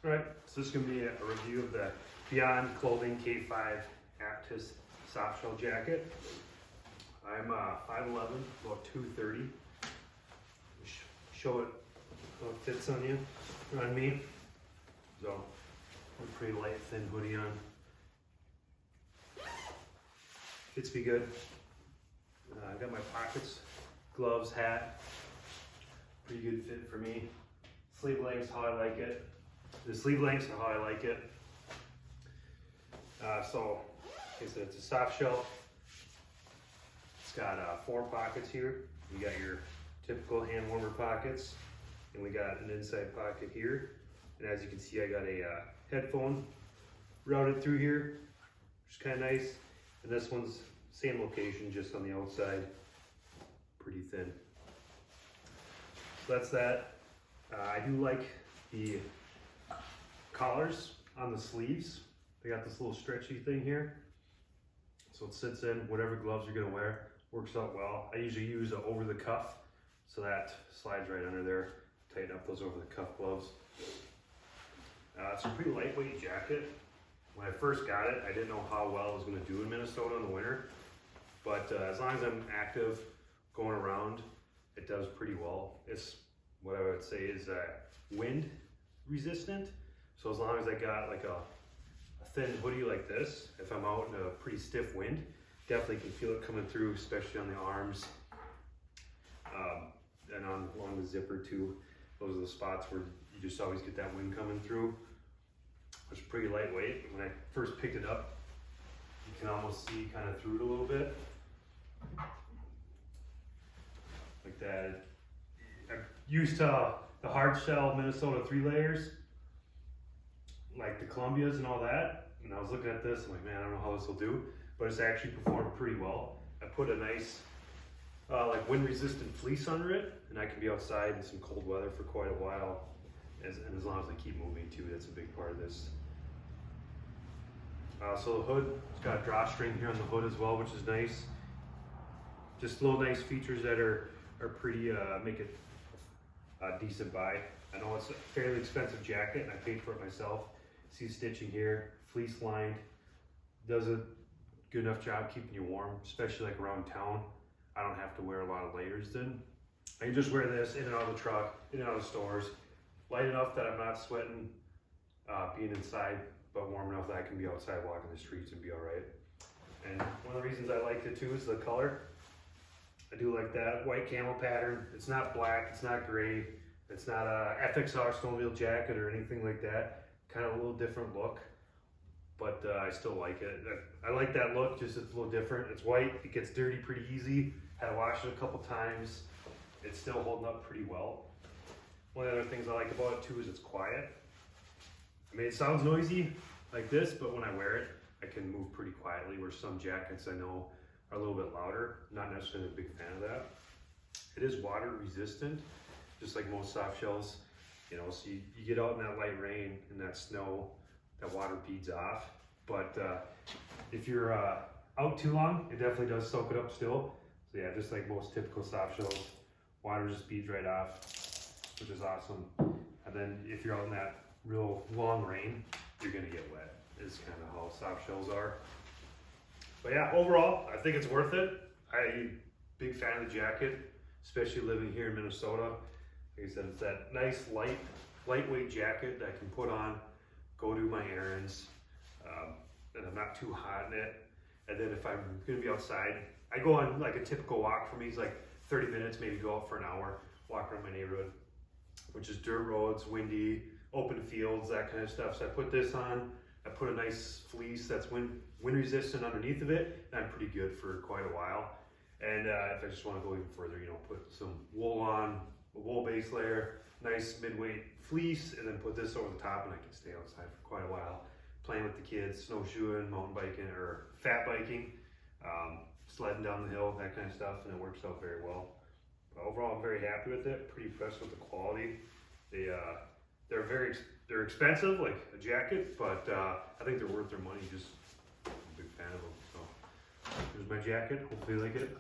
Alright, so this is going to be a review of the Beyond Clothing K5 Aptus soft shell jacket. I'm 5'11", about 230. Show it how it fits on you, on me. So, a pretty light, thin hoodie on. Fits me good. I got my pockets, gloves, hat. Pretty good fit for me. Sleeve length's how I like it. The sleeve lengths are how I like it. So, like I said, it's a soft shell. It's got 4 pockets here. You got your typical hand warmer pockets, and we got an inside pocket here. And as you can see, I got a headphone routed through here, which is kind of nice. And this one's same location, just on the outside, pretty thin. So that's that. I do like the collars on the sleeves. They got this little stretchy thing here, so it sits in whatever gloves you're gonna wear. Works out well. I usually use an over the cuff, so that slides right under there. Tighten up those over the cuff gloves. It's a pretty lightweight jacket. When I first got it, I didn't know how well it was gonna do in Minnesota in the winter, but as long as I'm active, going around, it does pretty well. It's what I would say is wind resistant. So as long as I got like a thin hoodie like this, if I'm out in a pretty stiff wind, definitely can feel it coming through, especially on the arms and along the zipper too. Those are the spots where you just always get that wind coming through. It's pretty lightweight. When I first picked it up, you can almost see kind of through it a little bit. Like that. I'm used to the hard shell Minnesota 3 layers, like the Columbias and all that. And I was looking at this, I'm like, man, I don't know how this will do, but it's actually performed pretty well. I put a nice like wind resistant fleece under it, and I can be outside in some cold weather for quite a while. And as long as I keep moving too, that's a big part of this. So the hood, it's got a drawstring here on the hood as well, which is nice. Just little nice features that are pretty, make it a decent buy. I know it's a fairly expensive jacket, and I paid for it myself. See stitching here, fleece lined. Does a good enough job keeping you warm, especially like around town. I don't have to wear a lot of layers then. I can just wear this in and out of the truck, in and out of stores. Light enough that I'm not sweating being inside, but warm enough that I can be outside walking the streets and be all right. And one of the reasons I liked it too is the color. I do like that white camel pattern. It's not black, it's not gray. It's not a FXR snowmobile jacket or anything like that. Kind of a little different look, but I still like it. I like that look, just it's a little different. It's white, it gets dirty pretty easy. Had to wash it a couple times. It's still holding up pretty well. One of the other things I like about it too is it's quiet. I mean, it sounds noisy like this, but when I wear it, I can move pretty quietly, where some jackets I know are a little bit louder. Not necessarily a big fan of that. It is water resistant, just like most soft shells. You know, so you get out in that light rain and that snow, that water beads off. But if you're out too long, it definitely does soak it up still. So yeah, just like most typical soft shells, water just beads right off, which is awesome. And then if you're out in that real long rain, you're gonna get wet. Is kind of how soft shells are. But yeah, overall, I think it's worth it. I'm a big fan of the jacket, especially living here in Minnesota. Like I said, it's that nice lightweight jacket that I can put on, go do my errands, and I'm not too hot in it. And then if I'm gonna be outside, I go on like a typical walk for me is like 30 minutes, maybe go out for an hour, walk around my neighborhood, which is dirt roads, windy, open fields, that kind of stuff. So I put this on, I put a nice fleece that's wind resistant underneath of it, and I'm pretty good for quite a while. And if I just want to go even further, you know, put some wool on, a wool base layer, nice mid-weight fleece, and then put this over the top, and I can stay outside for quite a while, playing with the kids, snowshoeing, mountain biking, or fat biking, sledding down the hill, that kind of stuff, and it works out very well. But overall, I'm very happy with it. Pretty impressed with the quality. They're expensive, like a jacket, but I think they're worth their money. Just I'm a big fan of them. So here's my jacket. Hopefully you like it.